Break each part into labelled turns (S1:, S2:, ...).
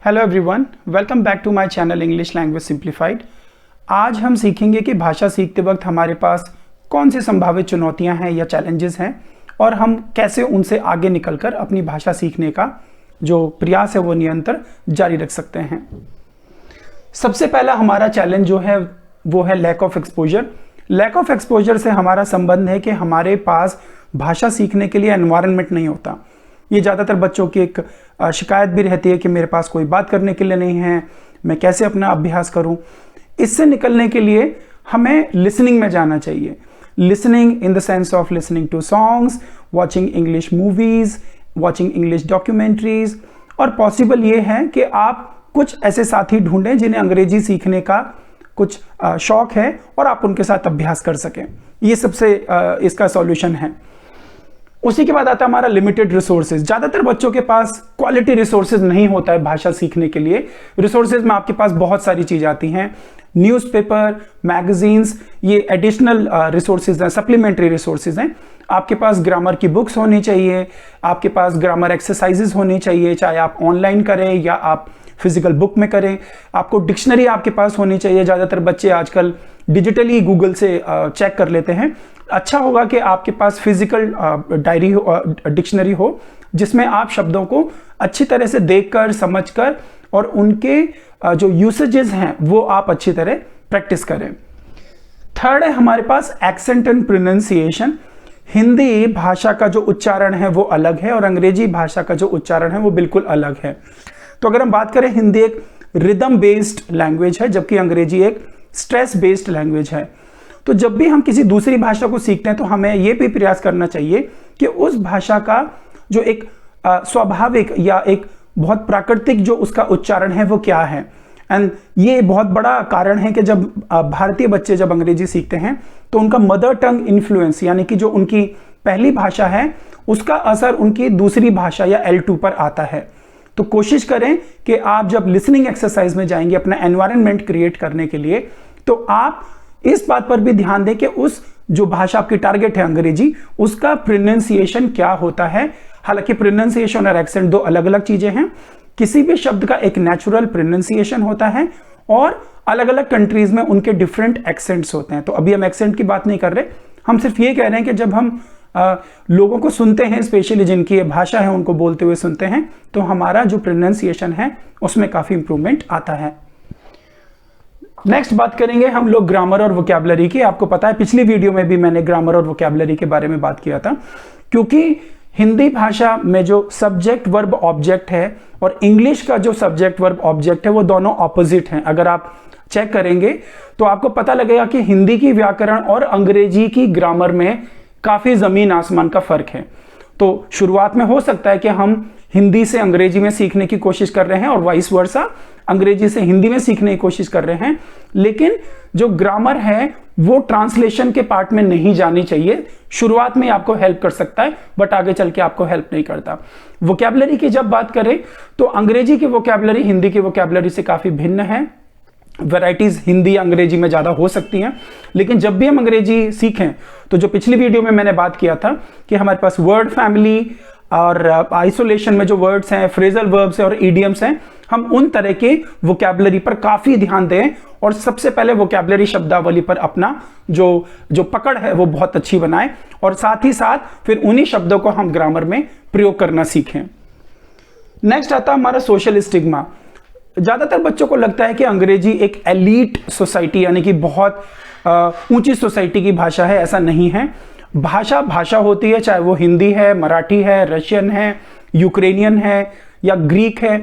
S1: Hello everyone, welcome back to my channel English language simplified. आज हम सीखेंगे कि भाषा सीखते वक्त हमारे पास कौन सी संभावित चुनौतियां हैं या चैलेंजेस हैं और हम कैसे उनसे आगे निकलकर अपनी भाषा सीखने का जो प्रयास है वो निरंतर जारी रख सकते हैं। सबसे पहला हमारा चैलेंज जो है वो है lack of exposure. Lack of exposure से हमारा संबंध है कि हमारे पास भाषा सीखने के लिए एनवायरनमेंट नहीं होता। ये ज़्यादातर बच्चों की एक शिकायत भी रहती है कि मेरे पास कोई बात करने के लिए नहीं है, मैं कैसे अपना अभ्यास करूं। इससे निकलने के लिए हमें लिसनिंग में जाना चाहिए। Listening in the sense of listening to songs, watching English movies, watching English documentaries, और पॉसिबल ये है कि आप कुछ ऐसे साथी ढूंढें जिन्हें अंग्रेजी सीखने का कुछ शौक है और आप उनके साथ अभ्यास कर सकें। ये सबसे इसका सॉल्यूशन है। उसी के बाद आता है हमारा लिमिटेड रिसोर्सेज। ज़्यादातर बच्चों के पास क्वालिटी रिसोर्सेज नहीं होता है भाषा सीखने के लिए। रिसोर्सेज में आपके पास बहुत सारी चीज़ आती हैं, न्यूज़पेपर, मैगजीन्स, ये एडिशनल रिसोर्सेज हैं, सप्लीमेंट्री रिसोर्सेज हैं। आपके पास ग्रामर की बुक्स होनी चाहिए, आपके पास ग्रामर एक्सरसाइजेज होनी चाहिए, चाहे आप ऑनलाइन करें या आप फिजिकल बुक में करें। आपको डिक्शनरी आपके पास होनी चाहिए। ज़्यादातर बच्चे आजकल डिजिटली गूगल से चेक कर लेते हैं। अच्छा होगा कि आपके पास फिजिकल डायरी हो, डिक्शनरी हो, जिसमें आप शब्दों को अच्छी तरह से देखकर, समझकर और उनके जो यूसेजेस हैं वो आप अच्छी तरह प्रैक्टिस करें। थर्ड है हमारे पास एक्सेंट एंड प्रोनाउंसिएशन। हिंदी भाषा का जो उच्चारण है वो अलग है और अंग्रेजी भाषा का जो उच्चारण है वो बिल्कुल अलग है। तो अगर हम बात करें, हिंदी एक रिदम बेस्ड लैंग्वेज है जबकि अंग्रेजी एक स्ट्रेस बेस्ड लैंग्वेज है। तो जब भी हम किसी दूसरी भाषा को सीखते हैं तो हमें यह भी प्रयास करना चाहिए कि उस भाषा का जो एक स्वाभाविक या एक बहुत प्राकृतिक जो उसका उच्चारण है वो क्या है। एंड ये बहुत बड़ा कारण है कि जब भारतीय बच्चे जब अंग्रेजी सीखते हैं तो उनका मदर टंग इन्फ्लुएंस, यानी कि जो उनकी पहली भाषा है उसका असर उनकी दूसरी भाषा या L2 पर आता है। तो कोशिश करें कि आप जब लिसनिंग एक्सरसाइज में जाएंगे अपना एनवायरनमेंट क्रिएट करने के लिए, तो आप इस बात पर भी ध्यान दें कि उस जो भाषा आपकी टारगेट है अंग्रेजी, उसका प्रोनाउंसिएशन क्या होता है। हालांकि प्रोनाउंसिएशन और एक्सेंट दो अलग अलग चीजें हैं। किसी भी शब्द का एक नेचुरल प्रोनाउंसिएशन होता है और अलग अलग कंट्रीज में उनके डिफरेंट एक्सेंट्स होते हैं। तो अभी हम एक्सेंट की बात नहीं कर रहे, हम सिर्फ ये कह रहे हैं कि जब हम लोगों को सुनते हैं, स्पेशली जिनकी ये भाषा है उनको बोलते हुए सुनते हैं, तो हमारा जो प्रोनाउंसिएशन है उसमें काफी इंप्रूवमेंट आता है। नेक्स्ट बात करेंगे हम लोग ग्रामर और वोकैबुलरी की। आपको पता है पिछली वीडियो में भी मैंने ग्रामर और वोकैबुलरी के बारे में बात किया था। क्योंकि हिंदी भाषा में जो सब्जेक्ट वर्ब ऑब्जेक्ट है और इंग्लिश का जो सब्जेक्ट वर्ब ऑब्जेक्ट है वो दोनों ऑपोजिट हैं। अगर आप चेक करेंगे तो आपको पता लगेगा कि हिंदी की व्याकरण और अंग्रेजी की ग्रामर में काफी जमीन आसमान का फर्क है। तो शुरुआत में हो सकता है कि हम हिंदी से अंग्रेजी में सीखने की कोशिश कर रहे हैं और वाइस वर्सा, अंग्रेजी से हिंदी में सीखने की कोशिश कर रहे हैं, लेकिन जो ग्रामर है वो ट्रांसलेशन के पार्ट में नहीं जानी चाहिए। शुरुआत में आपको हेल्प कर सकता है बट आगे चल के आपको हेल्प नहीं करता। वोकैबुलरी की जब बात करें तो अंग्रेजी की वोकैबुलरी हिंदी की वोकैबुलरी से काफी भिन्न है। वैरायटीज हिंदी अंग्रेजी में ज़्यादा हो सकती हैं, लेकिन जब भी हम अंग्रेजी सीखें तो जो पिछली वीडियो में मैंने बात किया था कि हमारे पास वर्ड फैमिली और आइसोलेशन में जो वर्ड्स हैं, फ्रेजल वर्ब्स हैं और ईडियम्स हैं, हम उन तरह के वोकैबुलरी पर काफ़ी ध्यान दें और सबसे पहले वोकैबुलरी शब्दावली पर अपना जो पकड़ है वो बहुत अच्छी बनाएं और साथ ही साथ फिर उन्हीं शब्दों को हम ग्रामर में प्रयोग करना सीखें। नेक्स्ट आता है हमारा सोशल स्टिग्मा। ज़्यादातर बच्चों को लगता है कि अंग्रेजी एक एलीट सोसाइटी यानी कि बहुत ऊंची सोसाइटी की भाषा है। ऐसा नहीं है। भाषा भाषा होती है, चाहे वो हिंदी है, मराठी है, रशियन है, यूक्रेनियन है या ग्रीक है।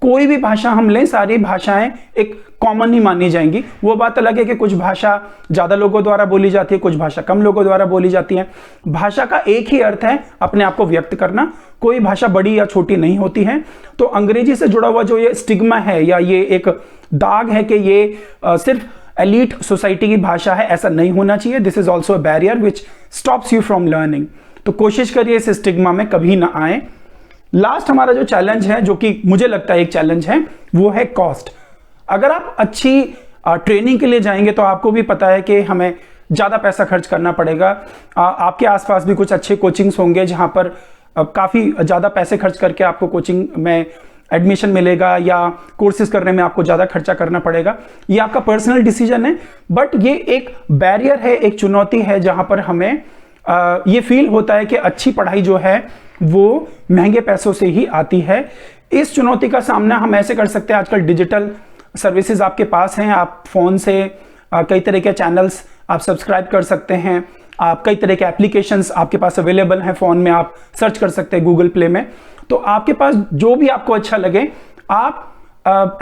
S1: कोई भी भाषा हम लें, सारी भाषाएं एक कॉमन ही मानी जाएंगी। वो बात अलग है कि कुछ भाषा ज़्यादा लोगों द्वारा बोली जाती है, कुछ भाषा कम लोगों द्वारा बोली जाती है। भाषा का एक ही अर्थ है अपने आप को व्यक्त करना। कोई भाषा बड़ी या छोटी नहीं होती है। तो अंग्रेजी से जुड़ा हुआ जो ये स्टिग्मा है या ये एक दाग है कि ये सिर्फ एलीट सोसाइटी की भाषा है, ऐसा नहीं होना चाहिए। This is also a barrier which stops you from learning. तो कोशिश करिए इस स्टिग्मा में कभी ना आए। लास्ट हमारा जो चैलेंज है, जो कि मुझे लगता है एक चैलेंज है, वो है कॉस्ट। अगर आप अच्छी ट्रेनिंग के लिए जाएंगे तो आपको भी पता है कि हमें ज़्यादा पैसा खर्च करना पड़ेगा। आपके आसपास भी कुछ अच्छे कोचिंग्स होंगे जहां पर काफ़ी ज़्यादा पैसे खर्च करके आपको कोचिंग में एडमिशन मिलेगा या कोर्सेज करने में आपको ज़्यादा खर्चा करना पड़ेगा, ये आपका पर्सनल डिसीजन है। बट ये एक बैरियर है, एक चुनौती है जहाँ पर हमें ये फील होता है कि अच्छी पढ़ाई जो है वो महंगे पैसों से ही आती है। इस चुनौती का सामना हम ऐसे कर सकते हैं, आजकल डिजिटल सर्विसेज आपके पास हैं, आप फ़ोन से कई तरह के चैनल्स आप सब्सक्राइब कर सकते हैं, आप कई तरह के एप्लीकेशंस आपके पास अवेलेबल हैं, फ़ोन में आप सर्च कर सकते हैं गूगल प्ले में। तो आपके पास जो भी आपको अच्छा लगे आप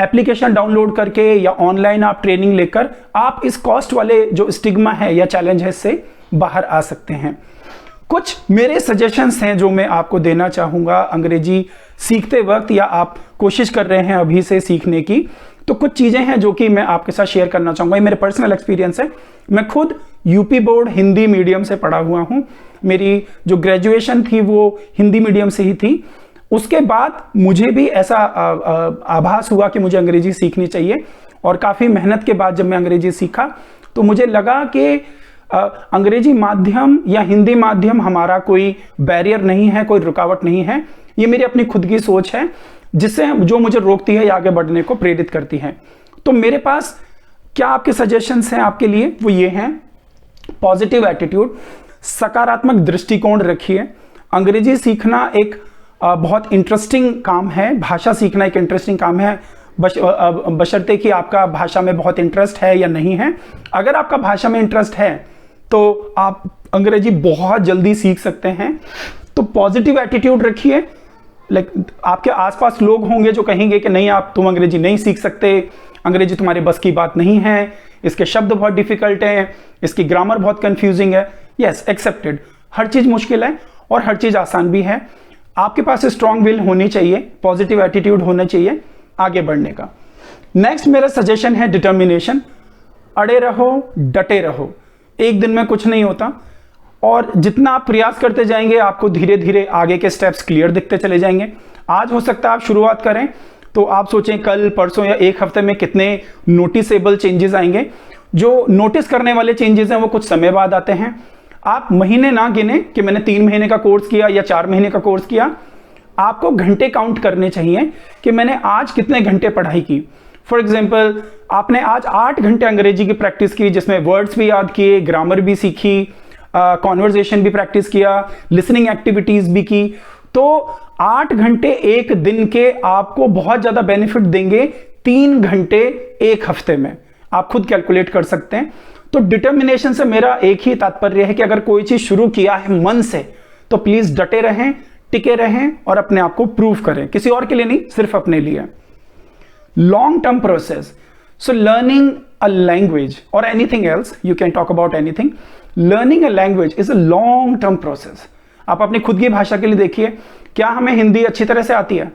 S1: एप्लीकेशन डाउनलोड करके या ऑनलाइन आप ट्रेनिंग लेकर आप इस कॉस्ट वाले जो स्टिग्मा है या चैलेंज है इससे बाहर आ सकते हैं। कुछ मेरे सजेशंस हैं जो मैं आपको देना चाहूँगा अंग्रेजी सीखते वक्त, या आप कोशिश कर रहे हैं अभी से सीखने की, तो कुछ चीज़ें हैं जो कि मैं आपके साथ शेयर करना चाहूँगा। ये मेरे पर्सनल एक्सपीरियंस है। मैं खुद यूपी बोर्ड हिंदी मीडियम से पढ़ा हुआ हूँ। मेरी जो ग्रेजुएशन थी वो हिंदी मीडियम से ही थी। उसके बाद मुझे भी ऐसा आभास हुआ कि मुझे अंग्रेजी सीखनी चाहिए, और काफ़ी मेहनत के बाद जब मैं अंग्रेजी सीखा तो मुझे लगा कि अंग्रेजी माध्यम या हिंदी माध्यम हमारा कोई बैरियर नहीं है, कोई रुकावट नहीं है। ये मेरी अपनी खुद की सोच है जिससे जो मुझे रोकती है या आगे बढ़ने को प्रेरित करती है। तो मेरे पास क्या आपके सजेशंस हैं आपके लिए, वो ये हैं। पॉजिटिव एटीट्यूड, सकारात्मक दृष्टिकोण रखिए। अंग्रेजी सीखना एक बहुत इंटरेस्टिंग काम है, भाषा सीखना एक इंटरेस्टिंग काम है, बशर्ते कि आपका भाषा में बहुत इंटरेस्ट है या नहीं है। अगर आपका भाषा में इंटरेस्ट है तो आप अंग्रेजी बहुत जल्दी सीख सकते हैं। तो पॉजिटिव एटीट्यूड रखिए। आपके आसपास लोग होंगे जो कहेंगे कि नहीं, तुम अंग्रेजी नहीं सीख सकते, अंग्रेजी तुम्हारे बस की बात नहीं है, इसके शब्द बहुत डिफिकल्ट हैं, इसकी ग्रामर बहुत कंफ्यूजिंग है। Yes, accepted. हर चीज़ मुश्किल है और हर चीज़ आसान भी है। आपके पास स्ट्रॉन्ग विल होनी चाहिए, पॉजिटिव एटीट्यूड होना चाहिए आगे बढ़ने का। नेक्स्ट मेरा सजेशन है डिटर्मिनेशन। अड़े रहो, डटे रहो। एक दिन में कुछ नहीं होता, और जितना आप प्रयास करते जाएंगे आपको धीरे धीरे आगे के स्टेप्स क्लियर दिखते चले जाएंगे। आज हो सकता है आप शुरुआत करें तो आप सोचें कल, परसों या एक हफ्ते में कितने नोटिसेबल चेंजेस आएंगे। जो नोटिस करने वाले चेंजेस हैं वो कुछ समय बाद आते हैं। आप महीने ना गिने कि मैंने 3 महीने का कोर्स किया या 4 महीने का कोर्स किया। आपको घंटे काउंट करने चाहिए कि मैंने आज कितने घंटे पढ़ाई की। फॉर एग्जाम्पल, आपने आज 8 घंटे अंग्रेजी की प्रैक्टिस की, जिसमें वर्ड्स भी याद किए, ग्रामर भी सीखी, कॉन्वर्जेशन भी प्रैक्टिस किया, लिसनिंग एक्टिविटीज भी की। तो 8 घंटे एक दिन के आपको बहुत ज्यादा बेनिफिट देंगे 3 घंटे एक हफ्ते में। आप खुद कैलकुलेट कर सकते हैं। तो डिटर्मिनेशन से मेरा एक ही तात्पर्य है कि अगर कोई चीज शुरू किया है मन से तो प्लीज डटे रहें, टिके रहें और अपने आप को प्रूव करें, किसी और के लिए नहीं, सिर्फ अपने लिए। Long term process. So learning a language और anything else, you can talk about anything, learning a language is a long term process. आप अपनी खुद की भाषा के लिए देखिए, क्या हमें हिंदी अच्छी तरह से आती है?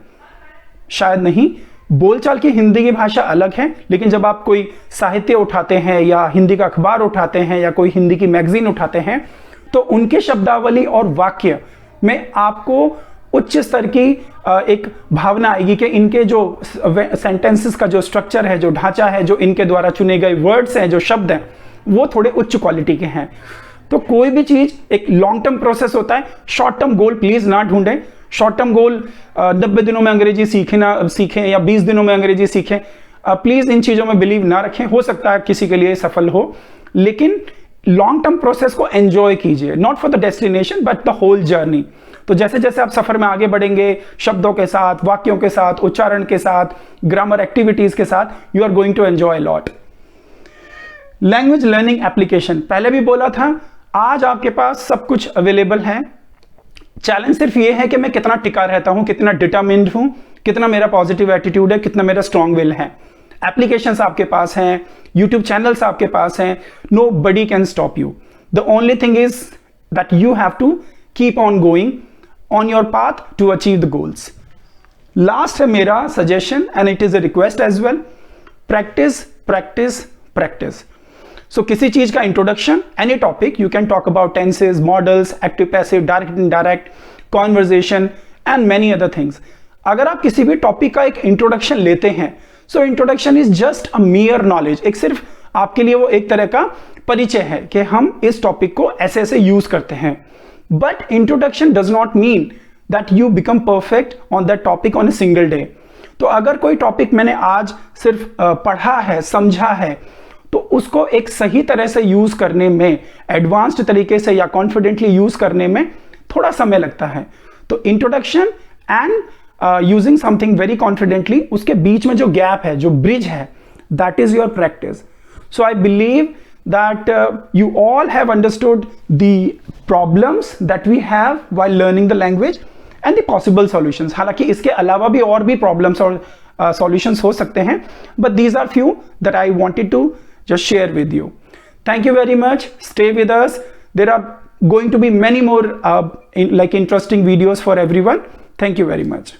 S1: शायद नहीं। बोलचाल की हिंदी की भाषा अलग है, लेकिन जब आप कोई साहित्य उठाते हैं या हिंदी का अखबार उठाते हैं या कोई हिंदी की मैगजीन उठाते हैं तो उनके शब्दावली और वाक्य में आपको उच्च स्तर की एक भावना आएगी कि इनके जो सेंटेंसेस का जो स्ट्रक्चर है, जो ढांचा है, जो इनके द्वारा चुने गए वर्ड्स हैं, जो शब्द हैं, वो थोड़े उच्च क्वालिटी के हैं। तो कोई भी चीज एक लॉन्ग टर्म प्रोसेस होता है। शॉर्ट टर्म गोल प्लीज ना ढूंढें। शॉर्ट टर्म गोल 90 दिनों में अंग्रेजी सीखें या 20 दिनों में अंग्रेजी सीखें, प्लीज इन चीजों में बिलीव ना रखें। हो सकता है किसी के लिए सफल हो, लेकिन लॉन्ग टर्म प्रोसेस को एंजॉय कीजिए, not for the destination but the whole journey. तो जैसे जैसे आप सफर में आगे बढ़ेंगे, शब्दों के साथ, वाक्यों के साथ, उच्चारण के साथ, ग्रामर एक्टिविटीज के साथ, you are going to enjoy lot. Language learning application, पहले भी बोला था, आज आपके पास सब कुछ अवेलेबल है। चैलेंज सिर्फ ये है कि मैं कितना टिका रहता हूं, कितना डिटरमिन्ड हूं, कितना मेरा पॉजिटिव एटीट्यूड है, कितना मेरा स्ट्रॉन्ग विल है। एप्लीकेशंस आपके पास हैं, यूट्यूब चैनल्स आपके पास हैं, nobody can stop you. The only thing is that you have to keep on going on your path to achieve the goals. Last है मेरा suggestion and it is a request as well, practice practice practice. So किसी चीज का introduction, any topic, you can talk about tenses, modals, active passive, direct indirect, conversation and many other things. अगर आप किसी भी topic का एक introduction लेते हैं, so introduction is just a मियर knowledge, एक सिर्फ आपके लिए वो एक तरह का परिचय है कि हम इस टॉपिक को ऐसे ऐसे यूज करते हैं। But introduction does not mean that you become perfect on that topic on a single day. तो अगर कोई टॉपिक मैंने आज सिर्फ पढ़ा है, समझा है, तो उसको एक सही तरह से यूज करने में, एडवांस्ड तरीके से या कॉन्फिडेंटली यूज करने में थोड़ा समय लगता है। तो introduction and using something very confidently, उसके बीच में जो गैप है, जो ब्रिज है, that is your practice. So I believe that you all have understood the problems that we have while learning the language and the possible solutions. हालांकि इसके अलावा भी और भी problems और solutions हो सकते हैं, but these are few that I wanted to just share with you. Thank you very much. Stay with us. There are going to be many more like interesting videos for everyone. Thank you very much.